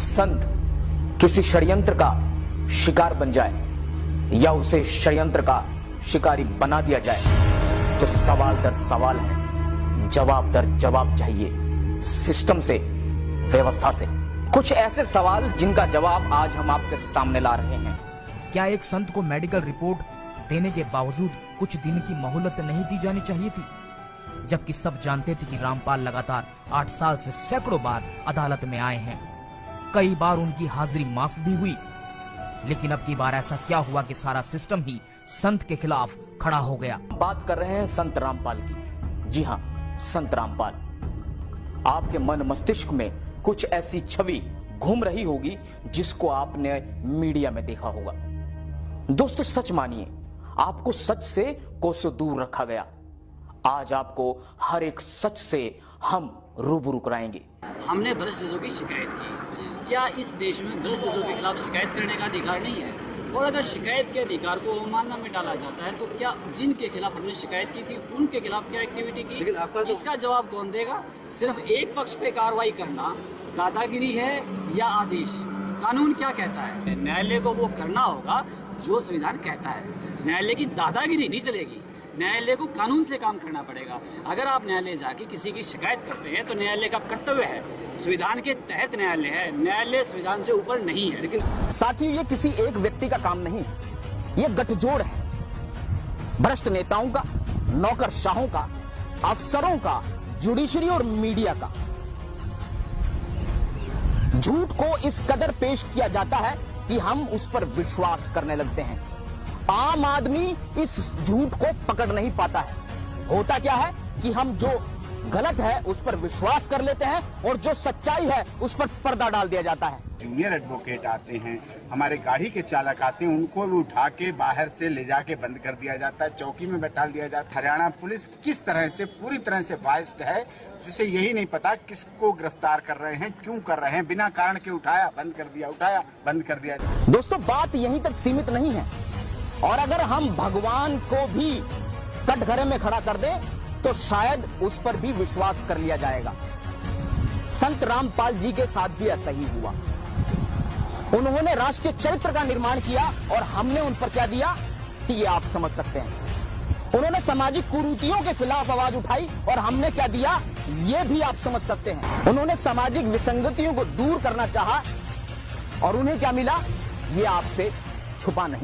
संत किसी षड्यंत्र का शिकार बन जाए या उसे षड्यंत्र का शिकारी बना दिया जाए तो सवाल दर सवाल है, जवाब दर जवाब चाहिए सिस्टम से, व्यवस्था से। कुछ ऐसे सवाल जिनका जवाब आज हम आपके सामने ला रहे हैं। क्या एक संत को मेडिकल रिपोर्ट देने के बावजूद कुछ दिन की मोहलत नहीं दी जानी चाहिए थी, जबकि सब जानते थे कि रामपाल लगातार 8 साल से सैकड़ों बार अदालत में आए हैं। कई बार उनकी हाजिरी माफ भी हुई, लेकिन अब की बार ऐसा क्या हुआ कि सारा सिस्टम ही संत के खिलाफ खड़ा हो गया। बात कर रहे हैं संत रामपाल की। जी हां, संत रामपाल। आपके मन मस्तिष्क में कुछ ऐसी छवि घूम रही होगी जिसको आपने मीडिया में देखा होगा। दोस्तों सच मानिए, आपको सच से कोसों दूर रखा गया। आज आपको हर एक सच से हम रूबरू कराएंगे। हमने भ्रष्ट जजों की शिकायत की। क्या इस देश में भ्रष्ट जजों के खिलाफ शिकायत करने का अधिकार नहीं है? और अगर शिकायत के अधिकार को अवमानना में डाला जाता है तो क्या जिनके खिलाफ हमने शिकायत की थी उनके खिलाफ क्या एक्टिविटी की, इसका जवाब कौन देगा? सिर्फ एक पक्ष पे कार्रवाई करना दादागिरी है या आदेश? कानून क्या कहता है? न्यायालय को वो करना होगा जो संविधान कहता है। न्यायालय की दादागिरी नहीं चलेगी, न्यायालय को कानून से काम करना पड़ेगा। अगर आप न्यायालय जाके किसी की शिकायत करते हैं तो न्यायालय का कर्तव्य है, संविधान के तहत न्यायालय है, न्यायालय संविधान से ऊपर नहीं है। लेकिन साथियों, ये किसी एक व्यक्ति का काम नहीं है, ये गठजोड़ है भ्रष्ट नेताओं का, नौकरशाहों का, अफसरों का, जुडिशरी और मीडिया का। झूठ को इस कदर पेश किया जाता है कि हम उस पर विश्वास करने लगते हैं। आम आदमी इस झूठ को पकड़ नहीं पाता है। होता क्या है कि हम जो गलत है उस पर विश्वास कर लेते हैं और जो सच्चाई है उस पर पर्दा डाल दिया जाता है। जूनियर एडवोकेट आते हैं, हमारे गाड़ी के चालक आते हैं, उनको भी उठा के बाहर से ले जाके बंद कर दिया जाता है, चौकी में बैठा दिया जाता है। हरियाणा पुलिस किस तरह से पूरी तरह से बाइस्ड है, जिसे यही नहीं पता किसको गिरफ्तार कर रहे हैं, क्यों कर रहे हैं, बिना कारण के उठाया बंद कर दिया, उठाया बंद कर दिया। दोस्तों बात यहीं तक सीमित नहीं है, और अगर हम भगवान को भी कटघरे में खड़ा कर दें तो शायद उस पर भी विश्वास कर लिया जाएगा। संत रामपाल जी के साथ भी ऐसा ही हुआ। उन्होंने राष्ट्रीय चरित्र का निर्माण किया और हमने उन पर क्या दिया कि ये आप समझ सकते हैं। उन्होंने सामाजिक कुरीतियों के खिलाफ आवाज उठाई और हमने क्या दिया ये भी आप समझ सकते हैं। उन्होंने सामाजिक विसंगतियों को दूर करना चाहा और उन्हें क्या मिला ये आपसे छुपा नहीं।